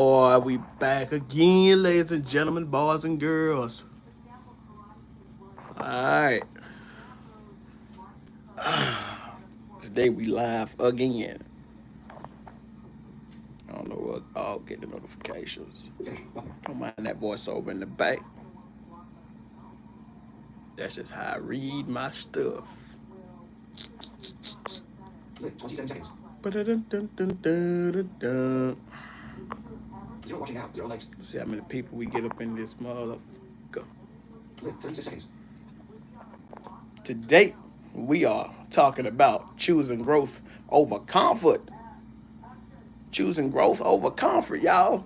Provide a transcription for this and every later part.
Boy, we back again, ladies and gentlemen, boys and girls. All right, today we live again. I don't know what. I'll get the notifications. Don't mind that voiceover in the back. That's just how I read my stuff. 27 seconds. Ba-da-dun-dun-dun-dun-dun-dun. Zero watching now. Zero likes. See how many people we get up in this motherfucker. 36 seconds. Today, we are talking about choosing growth over comfort. Choosing growth over comfort, y'all.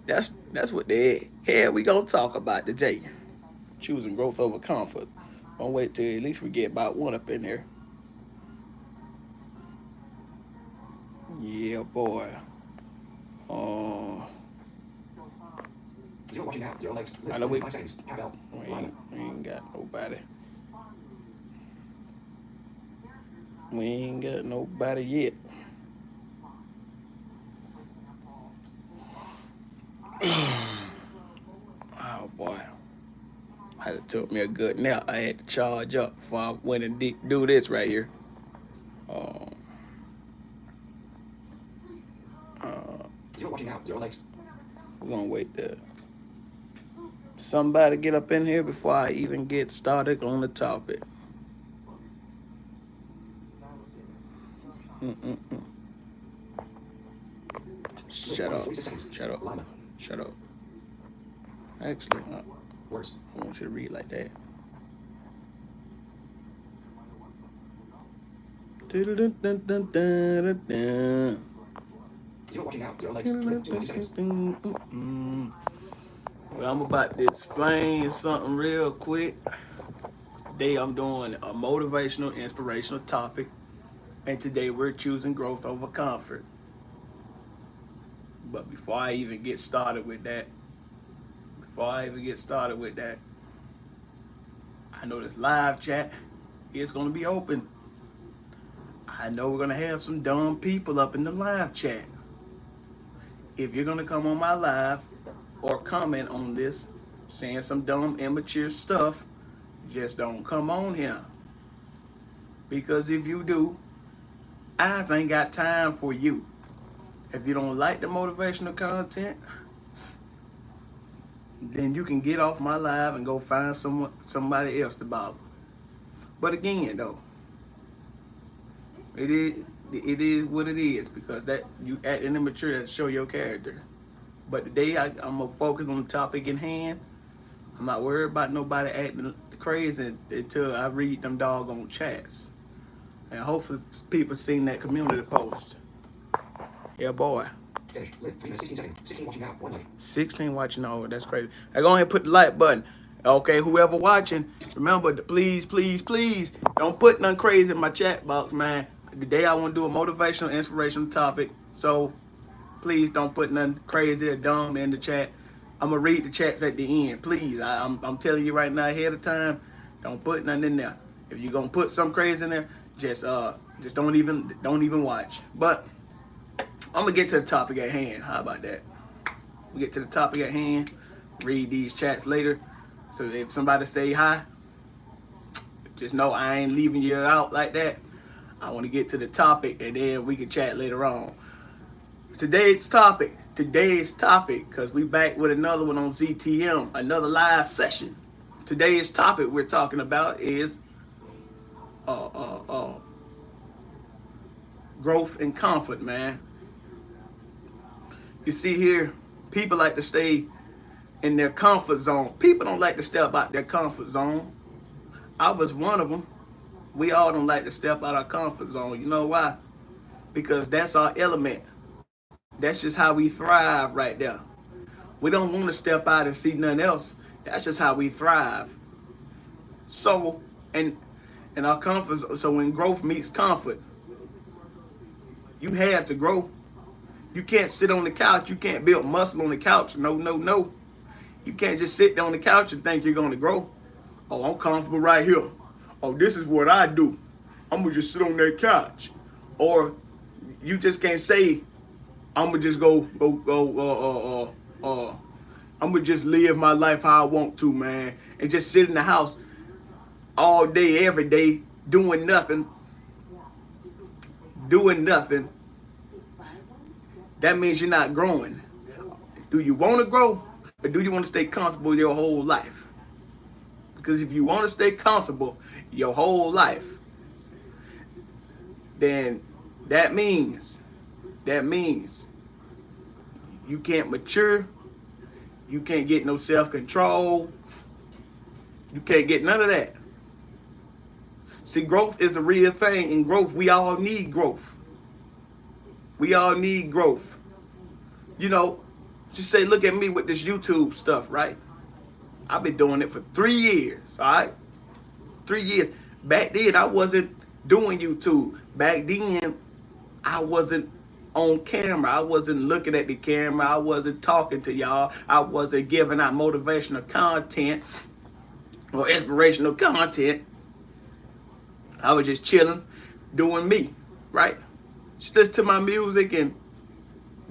That's what the hell we gonna talk about today. Choosing growth over comfort. Don't wait till at least we get about one up in here. Yeah, boy. Uh, Zero watching now. Zero likes. I know 5 seconds. Cowbell. we ain't got nobody. We ain't got nobody yet. Oh boy. I had to took me a good nap. I had to charge up before I went and do this right here. Um, Zero watching now. Zero likes. we're gonna wait to somebody get up in here before I even get started on the topic. Mm-mm-mm. Shut up. 46 seconds. Shut up. Lima. Shut up. Actually, Words. I want you to read like that. Dun-dun-dun-dun-dun-dun. Zero watching now. Zero likes. 2 seconds. Well, I'm about to explain something real quick. Today I'm doing a motivational, inspirational topic, and today we're choosing growth over comfort. But before I even get started with that, I know this live chat is going to be open. I know we're going to have some dumb people up in the live chat. If you're going to come on my live or comment on this saying some dumb, immature stuff, just don't come on here. Because if you do, I ain't got time for you. If you don't like the motivational content, then you can get off my live and go find somebody else to bother. But again, though, it is what it is, because that you acting immature to show your character. But today I'm gonna focus on the topic in hand. I'm not worried about nobody acting crazy until I read them doggone chats. And hopefully people seen that community post. Yeah, boy. Finish. 3 minutes. 16 seconds. 16 watching now. 1 like. 16 watching. Oh, that's crazy. Hey, go ahead and put the like button. Okay, whoever watching, remember to please don't put nothing crazy in my chat box, man. Today I want to do a motivational, inspirational topic. So please don't put nothing crazy or dumb in the chat. I'm gonna read the chats at the end. Please, I'm telling you right now ahead of time. Don't put nothing in there. If you're gonna put some crazy in there, just don't even watch. But I'm gonna get to the topic at hand. How about that? We get to the topic at hand. Read these chats later. So if somebody say hi, just know I ain't leaving you out like that. I want to get to the topic and then we can chat later on. Today's topic, because we back with another one on ZTM, another live session. Today's topic we're talking about is growth and comfort, man. You see here, people like to stay in their comfort zone. People don't like to step out their comfort zone. I was one of them. We all don't like to step out our comfort zone. You know why? Because that's our element. That's just how we thrive right there. We don't want to step out and see nothing else. That's just how we thrive. So, and our comfort. So when growth meets comfort, you have to grow. You can't sit on the couch. You can't build muscle on the couch. No. You can't just sit on the couch and think you're going to grow. Oh, I'm comfortable right here. Oh, this is what I do. I'm going to just sit on that couch. Or you just can't say, I'm gonna just I'm gonna just live my life how I want to, man, and just sit in the house all day, every day, doing nothing, that means you're not growing. Do you want to grow, or do you want to stay comfortable your whole life? Because if you want to stay comfortable your whole life, then that means you can't mature, you can't get no self-control, you can't get none of that. See, growth is a real thing. In growth, we all need growth. We all need growth. You know, just say, look at me with this YouTube stuff, right? I've been doing it for 3 years, all right? 3 years. Back then, I wasn't doing YouTube. Back then, I wasn't on camera. I wasn't looking at the camera. I wasn't talking to y'all. I wasn't giving out motivational content or inspirational content. I was just chilling, doing me, right? Just listen to my music and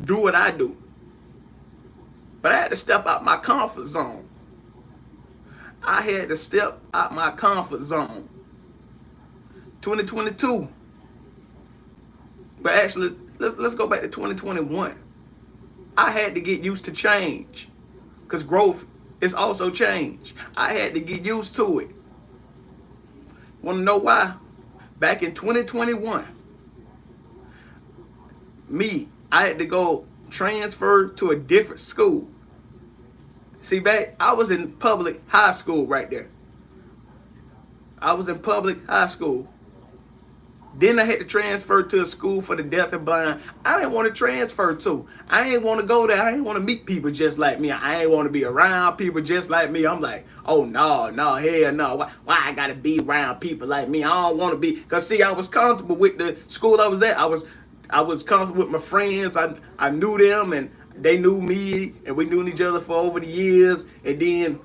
do what I do. But I had to step out my comfort zone. I had to step out my comfort zone. 2022. But actually, let's go back to 2021. I had to get used to change. Because growth is also change. I had to get used to it. Want to know why? Back in 2021, I had to go transfer to a different school. See, back, I was in public high school right there. I was in public high school. Then I had to transfer to a school for the deaf and blind. I didn't want to transfer to. I ain't want to go there. I ain't want to meet people just like me. I ain't want to be around people just like me. I'm like, oh, no, hell no. Why I got to be around people like me? I don't want to be. Because, see, I was comfortable with the school I was at. I was comfortable with my friends. I knew them, and they knew me, and we knew each other for over the years. And then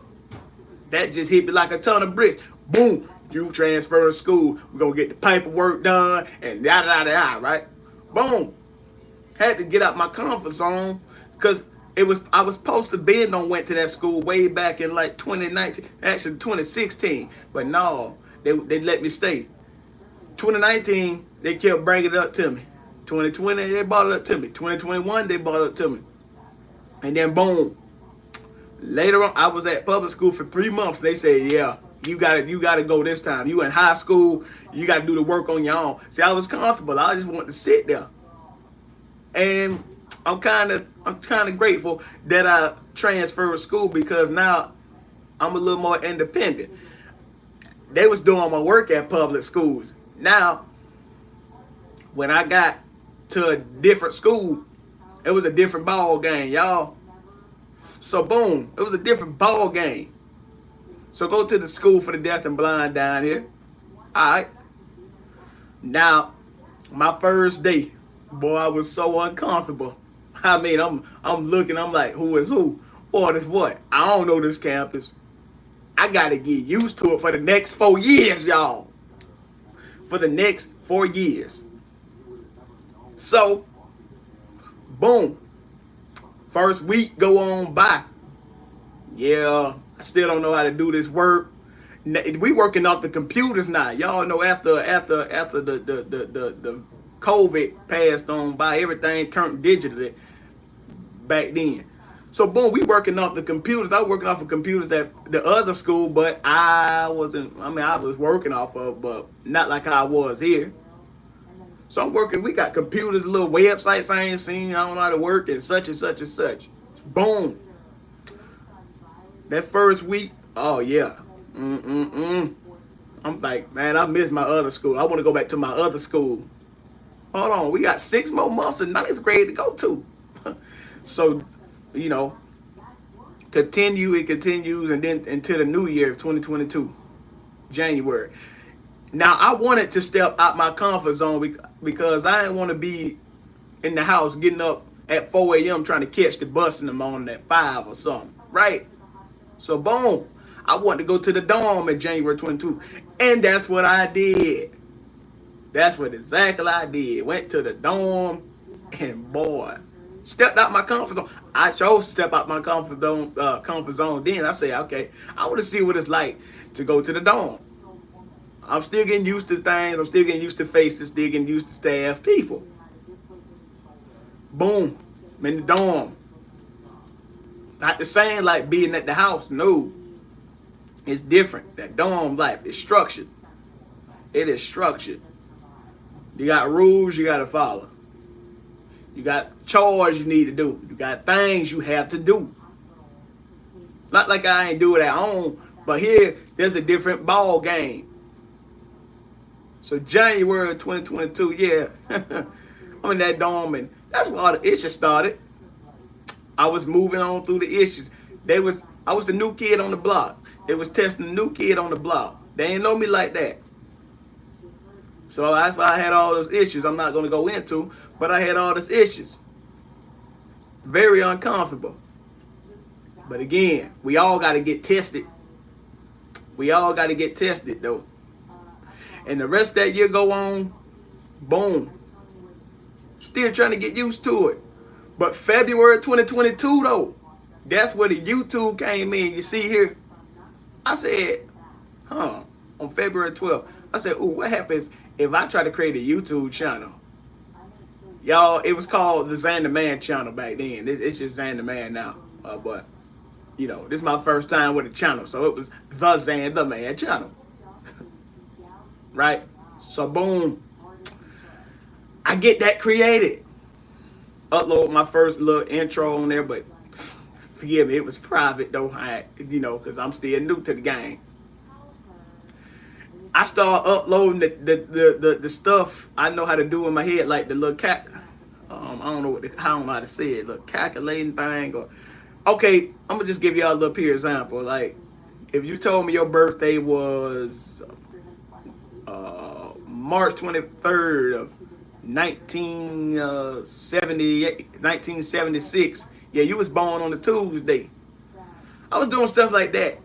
that just hit me like a ton of bricks. Boom. You transfer to school, we're gonna get the paperwork done, and da, right? Boom. Had to get out my comfort zone, because I was supposed to went to that school way back in like 2019, actually 2016. But no, they let me stay. 2019, they kept bringing it up to me. 2020, they brought it up to me. 2021, they brought it up to me. And then boom. Later on, I was at public school for 3 months. They said, yeah, you gotta go this time. You in high school, you gotta do the work on your own. See, I was comfortable. I just wanted to sit there. And I'm kind of grateful that I transferred to school, because now I'm a little more independent. They was doing my work at public schools. Now, when I got to a different school, it was a different ball game, y'all. So boom, it was a different ball game. So go to the school for the deaf and blind down here. All right. Now, my first day, boy, I was so uncomfortable. I mean, I'm looking, I'm like, who is who? Boy, this what? I don't know this campus. I gotta get used to it for the next 4 years, y'all. For the next 4 years. So, boom. First week go on by. Yeah, I still don't know how to do this work. We working off the computers now. Y'all know after the COVID passed on by, everything turned digitally back then. So boom, we working off the computers. I was working off of computers at the other school, but I was working off of, but not like how I was here. So I'm working, we got computers, little websites I ain't seen, I don't know how to work, and such and such and such. Boom. That first week, oh yeah. I'm like, man, I miss my other school. I want to go back to my other school. Hold on, we got 6 more months of 9th grade to go to. So, you know, it continues, and then until the new year of 2022, January. Now, I wanted to step out my comfort zone because I didn't want to be in the house getting up at 4 a.m. trying to catch the bus in the morning at 5 or something, right? So, boom, I wanted to go to the dorm in January 22, and that's what I did. That's what exactly I did. Went to the dorm, and boy, Stepped out my comfort zone. I chose to step out my comfort zone. Then I say, okay, I want to see what it's like to go to the dome. I'm still getting used to things. I'm still getting used to faces. Still getting used to staff, people. Boom, I'm in the dorm. Not the same like being at the house. No, it's different. That dorm life is structured. It is structured. You got rules you got to follow. You got chores you need to do. You got things you have to do. Not like I ain't do it at home, but here there's a different ball game. So January 2022, yeah, I'm in that dorm, and that's where all the issues started. I was moving on through the issues. I was the new kid on the block. They was testing the new kid on the block. They ain't know me like that. So that's why I had all those issues I'm not going to go into, but I had all those issues. Very uncomfortable. But again, we all got to get tested. We all got to get tested, though. And the rest of that year go on, boom. Still trying to get used to it. But February 2022, though, that's where the YouTube came in. You see here, I said, on February 12th, I said, ooh, what happens if I try to create a YouTube channel? Y'all, it was called the Xander Man channel back then. It's just Xander Man now. But, you know, this is my first time with a channel. So it was the Xander Man channel. Right? So, boom. I get that created. Upload my first little intro on there, but forgive me, it was private though. Because I'm still new to the game. I start uploading the stuff I know how to do in my head, like the little cat. I don't know how to say it. Little calculating thing. Okay, I'm gonna just give y'all a little pure example. Like, if you told me your birthday was March 23rd of 1976. Yeah, you was born on a Tuesday. I was doing stuff like that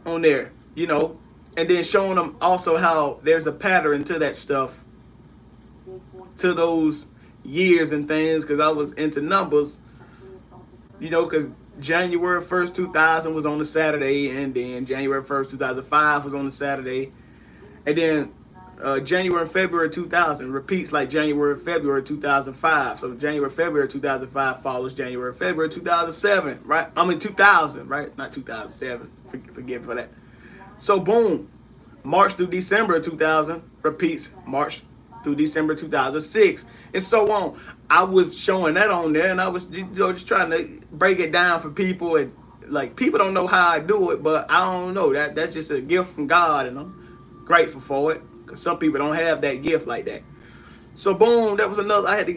on there, and then showing them also how there's a pattern to that stuff, to those years and things, because I was into numbers, because January 1st, 2000 was on a Saturday, and then January 1st, 2005 was on a Saturday, and then January and February 2000 repeats like January, February 2005. So January, February 2005 follows January, February 2007, right? 2000, right? Not 2007. Forgive for that. So boom, March through December 2000 repeats March through December 2006, and so on. I was showing that on there, and I was just trying to break it down for people, and like people don't know how I do it, but I don't know, that's just a gift from God, and I'm grateful for it. Because some people don't have that gift like that. So boom, that was another. I had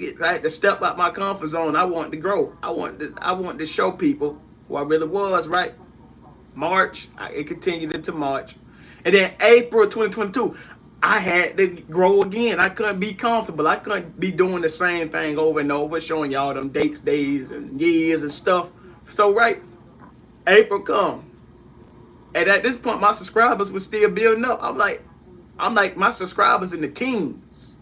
to step out my comfort zone. I wanted to grow. I wanted to show people who I really was, right? March, it continued into March. And then April 2022, I had to grow again. I couldn't be comfortable. I couldn't be doing the same thing over and over, showing y'all them dates, days, and years and stuff. So right, April come. And at this point, my subscribers were still building up. I'm like my subscribers in the teens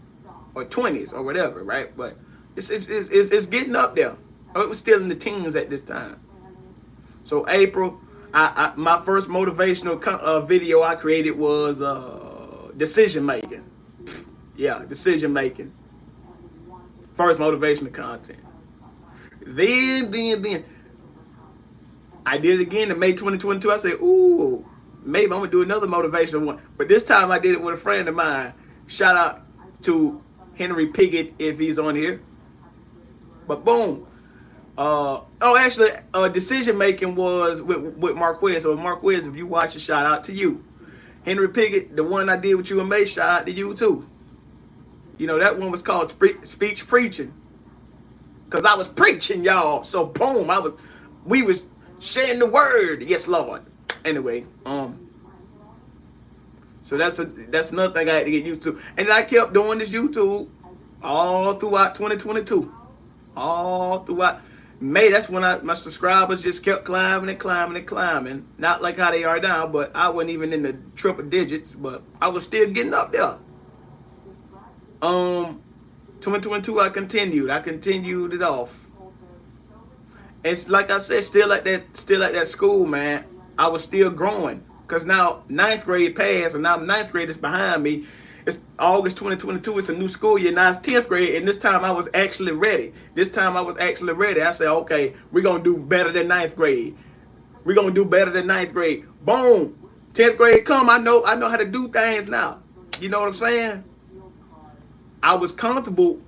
or 20s or whatever, right? But it's getting up there. It was still in the teens at this time. So April, my first motivational video I created was decision making. Yeah, decision making. First motivational content. Then I did it again in May 2022. I said, ooh, maybe I'm gonna do another motivational one, but this time I did it with a friend of mine. Shout out to Henry Piggott if he's on here. But boom, decision making was with Marquez. So Marquez, if you watch it, shout out to you. Henry Piggott, the one I did with you and May, shout out to you too. That one was called speech preaching, cause I was preaching, y'all. So boom, we was sharing the word. Yes, Lord. Anyway, so that's another thing I had to get used to, and then I kept doing this YouTube all throughout 2022, all throughout May. That's when my subscribers just kept climbing and climbing and climbing. Not like how they are now, but I wasn't even in the triple digits, but I was still getting up there. 2022, I continued it off. It's like I said, still at that school, man. I was still growing. Cause now ninth grade passed, and now ninth grade is behind me. It's August 2022. It's a new school year. Now it's 10th grade, and this time I was actually ready. I said, okay, we're gonna do better than ninth grade. We're gonna do better than ninth grade. Boom. 10th grade come. I know how to do things now. You know what I'm saying? I was comfortable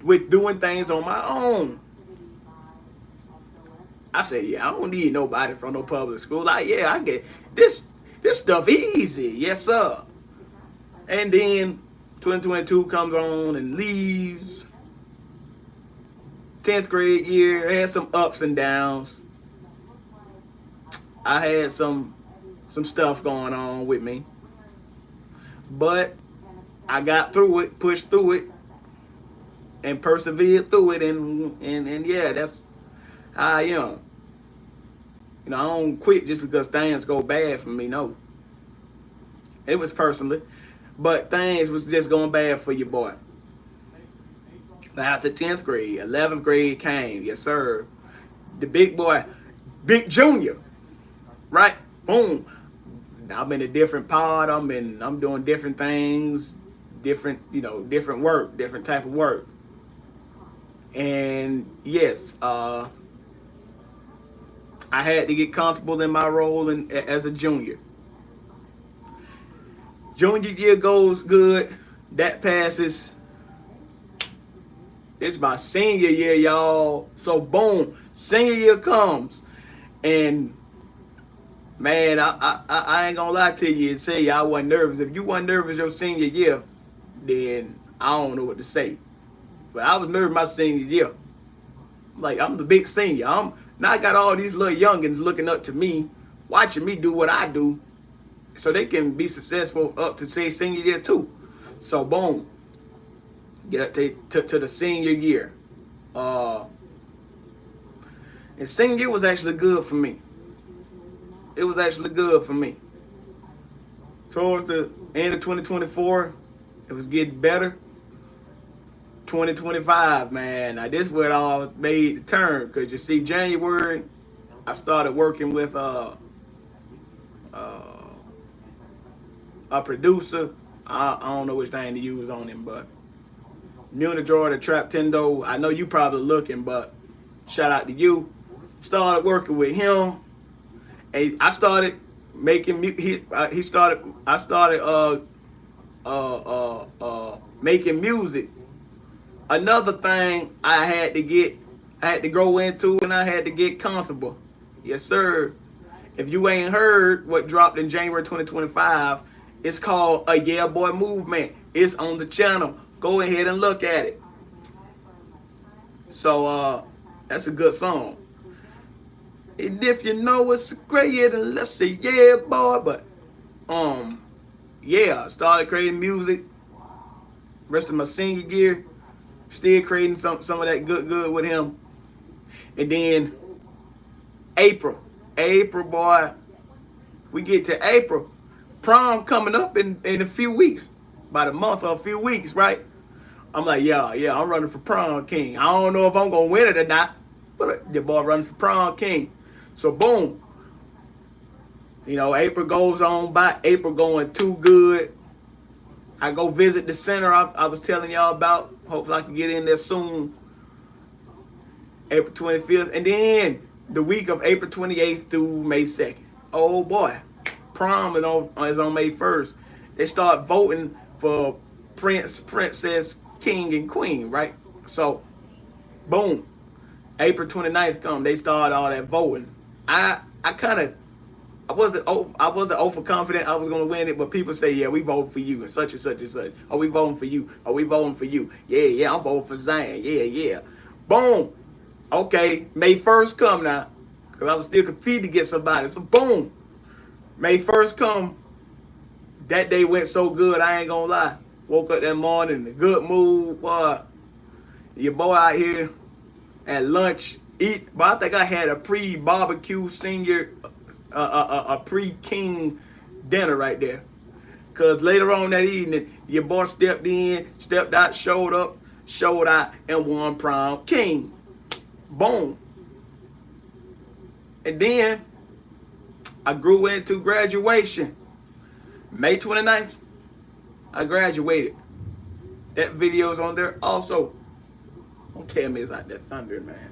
with doing things on my own. I said, yeah, I don't need nobody from no public school. Like, yeah, I get this stuff easy. Yes, sir. And then 2022 comes on and leaves. 10th grade year, I had some ups and downs. I had some stuff going on with me. But I got through it, pushed through it, and persevered through it, and yeah, that's how I am. You know, I don't quit just because things go bad for me. No, it was personally, but things was just going bad for your boy. After 10th grade, 11th grade came. Yes, sir. The big boy, big junior, right? Boom. I'm in a different pod. I'm doing different things, different work, different type of work. And yes, I had to get comfortable in my role as a junior. Junior year goes good. That passes. It's my senior year, y'all. So boom, senior year comes, and man, I ain't gonna lie to you and say I wasn't nervous. If you weren't nervous your senior year, then I don't know what to say. But I was nervous my senior year. Like, I'm the big senior. Now I got all these little youngins looking up to me, watching me do what I do, so they can be successful up to say senior year too. So boom, get up to the senior year. And senior year was actually good for me. It was actually good for me. Towards the end of 2024, it was getting better. 2025, man. Now this is where it all made the turn. Because you see, January, I started working with a producer. I don't know which name to use on him, but Muna Jordan Trap Tendo. I know you probably looking, but shout out to you. Started working with him. And I started making I started making music. Another thing I had to grow into, and I had to get comfortable. Yes, sir. If you ain't heard what dropped in January 2025, it's called A Yeah Boy Movement. It's on the channel. Go ahead and look at it. So that's a good song. And if you know it's great, then let's say yeah, boy. But yeah, I started creating music. Rest of my senior year, still creating some of that good with him. And then April, boy, we get to April, prom coming up in a few weeks, about a month or a few weeks, right? I'm like, yeah, I'm running for prom king. I don't know if I'm gonna win it or not, but the boy running for prom king. So boom, you know, April goes on by. April going too good. I go visit the center I was telling y'all about. Hopefully I can get in there soon. April 25th. And then the week of April 28th through May 2nd. Oh boy. Prom is on May 1st. They start voting for Prince, Princess, King, and Queen, right? So, boom. April 29th come. They start all that voting. I wasn't overconfident I was gonna win it, but people say, yeah, we voting for you and such and such and such. Oh, we voting for you. Oh, we voting for you. Yeah, I'm voting for Zion. Yeah. Boom. Okay, May 1st come now. Because I was still competing to get somebody. So boom. May 1st come. That day went so good, I ain't gonna lie. Woke up that morning in a good mood. Boy, your boy out here at lunch. But I think I had a pre-barbecue senior, a pre-king dinner right there. Because later on that evening, your boy stepped out, showed out, and won prom king. Boom. And then I grew into graduation. May 29th, I graduated. That video's on there also. Don't tell me it's out there thundering, man.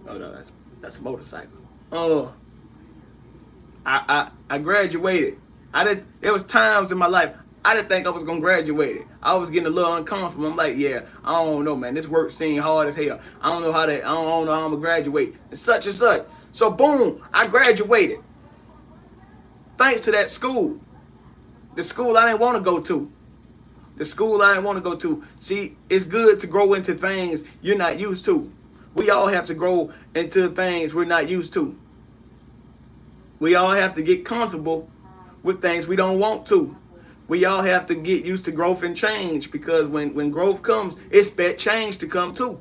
Oh no, that's a motorcycle. Oh, I graduated. There was times in my life I didn't think I was gonna graduate. I was getting a little uncomfortable. I'm like, yeah, I don't know, man. This work seemed hard as hell. I don't know how I'm gonna graduate. And such and such. So boom, I graduated. Thanks to that school. The school I didn't want to go to. The school I didn't want to go to. See, it's good to grow into things you're not used to. We all have to grow into things we're not used to. We all have to get comfortable with things we don't want to. We all have to get used to growth and change, because when growth comes, expect change to come too.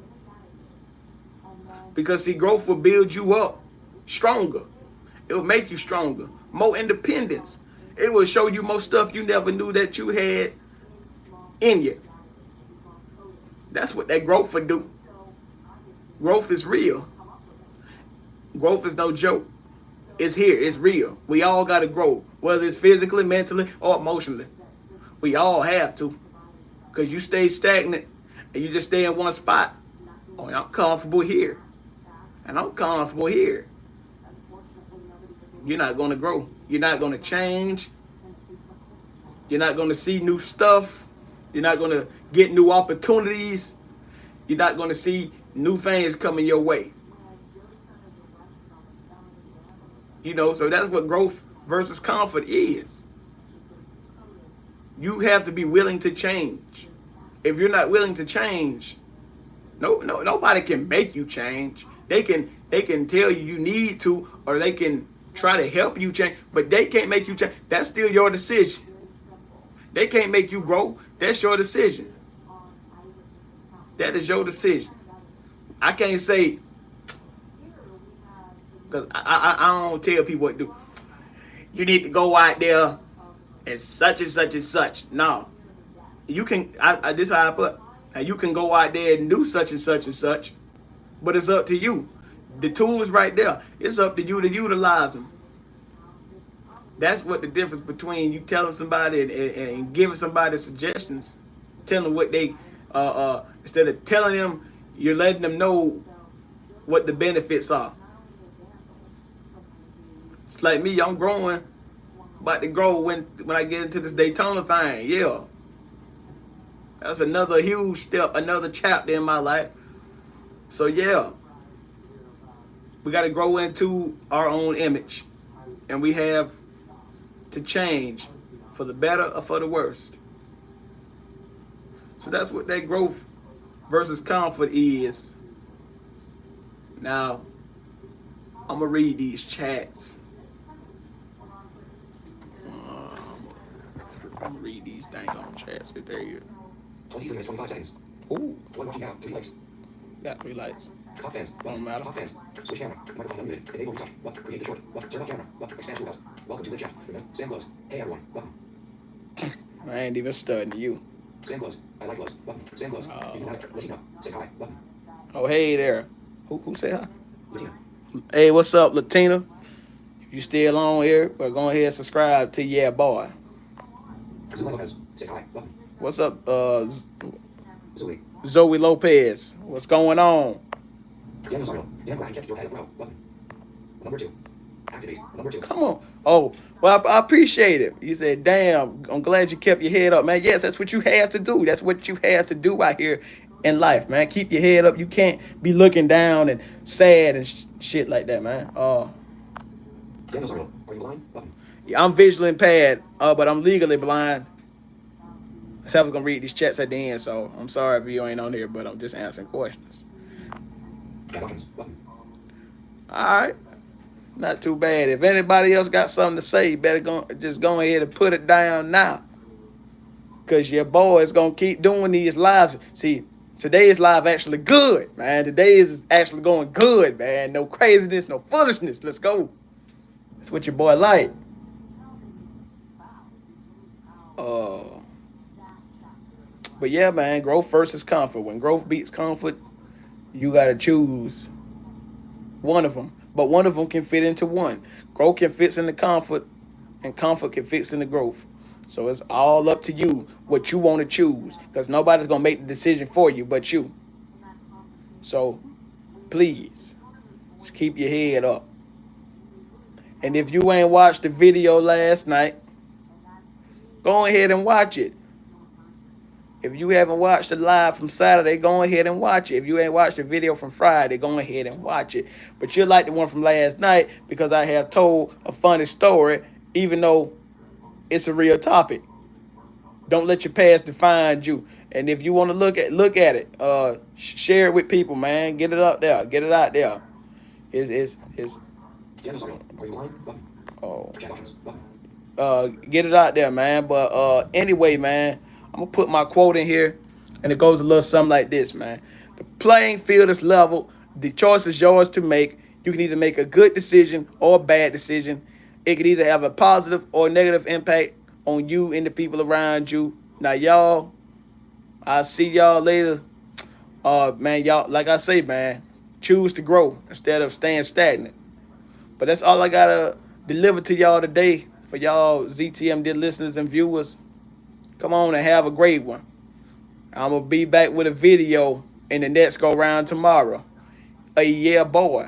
Because see, growth will build you up stronger. It will make you stronger, more independence. It will show you more stuff you never knew that you had in you. That's what that growth will do. Growth is real. Growth is no joke. It's here. It's real. We all got to grow, whether it's physically, mentally, or emotionally. We all have to. Because you stay stagnant and you just stay in one spot. Oh, I'm comfortable here. And I'm comfortable here. You're not going to grow. You're not going to change. You're not going to see new stuff. You're not going to get new opportunities. You're not going to see new things coming your way. You know, so that's what growth versus comfort is. You have to be willing to change. If you're not willing to change, nobody can make you change. They can tell you need to, or they can try to help you change, but they can't make you change. That's still your decision. They can't make you grow. That's your decision. That is your decision. I can't say, because I don't tell people what to do. You need to go out there and such and such and such. No. You can, this is how I put, you can go out there and do such and such and such, but it's up to you. The tools right there. It's up to you to utilize them. That's what the difference between you telling somebody and giving somebody suggestions, telling them what they, instead of telling them, you're letting them know what the benefits are. It's like me, I'm growing, about to grow when I get into this Daytona thing. Yeah. That's another huge step, another chapter in my life. So yeah, we got to grow into our own image, and we have to change for the better or for the worst. So that's what that growth versus comfort is. Now, I'm going to read these chats. I'm going to read these dang on chats. There you go. 23 minutes, 25 seconds. Ooh. One watching now, 3 likes. Got 3 lights. Top fans. Don't matter. Top fans. Switch camera. Microphone unmuted. Enable retouch. Button. Create the short. Button. Turn off camera. Button. Expand toolbox. Welcome to the chat. Sam close. Hey everyone. Button. I ain't even studying you. Sam close. I like close. Button. Sam close. You know it. Latina. Say hi. Button. Oh, hey there. Who said hi? Latina. Hey, what's up, Latina? If you still on here, well, go ahead and subscribe to Yeah Boy. Zoe Lopez. Say hi. Button. What's up, Zoe. Zoe Lopez? What's going on? Dan Rosario. Dan Black. Kept your head up. Bro. Button. Number 2. Activate. Number 2. Come on. Oh, well, I appreciate it. You said, damn, I'm glad you kept your head up, man. Yes, that's what you have to do. That's what you have to do out here in life, man. Keep your head up. You can't be looking down and sad and shit like that, man. Dan Rosario. Are you blind? Button. Yeah, I'm visually impaired, but I'm legally blind. So I was going to read these chats at the end, so I'm sorry if you ain't on here, but I'm just answering questions. Add options. Button. All right. Not too bad. If anybody else got something to say, you better just go ahead and put it down now. Because your boy is going to keep doing these lives. See, today's live actually good, man. Today is actually going good, man. No craziness, no foolishness. Let's go. That's what your boy like. But yeah, man, growth versus comfort. When growth beats comfort, you got to choose One of them. But one of them can fit into one. Growth can fit into comfort, and comfort can fit into growth. So it's all up to you what you want to choose. Because nobody's going to make the decision for you but you. So please, just keep your head up. And if you ain't watched the video last night, go ahead and watch it. If you haven't watched the live from Saturday, go ahead and watch it. If you ain't watched the video from Friday, go ahead and watch it. But you'll like the one from last night because I have told a funny story, even though it's a real topic. Don't let your past define you. And if you want to look at it, share it with people, man. Get it up there. Get it out there. It's Daniel Sorrell, are you lying? Button. oh Chat options. Button. get it out there, man. But anyway, man, I'm gonna put my quote in here, and it goes a little something like this, man. The playing field is level. The choice is yours to make. You can either make a good decision or a bad decision. It can either have a positive or negative impact on you and the people around you. Now, y'all, I'll see y'all later. Man, y'all, like I say, man, choose to grow instead of staying stagnant. But that's all I gotta deliver to y'all today. For y'all ZTM listeners and viewers, come on and have a great one. I'm gonna be back with a video in the next go round tomorrow. Yeah, boy.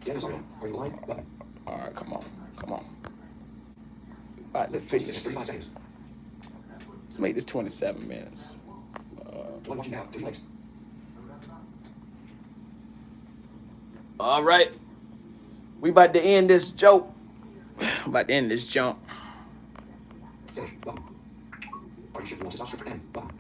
Daniel Sorrell, are you lying? Button. All right, come on. About to fix 35 this. seconds. Let's make this 27 minutes. One watching now. 3 likes. All right. We about to end this joke. About to end this jump. Finish. Button. Are you sure you want to stop? End. Button.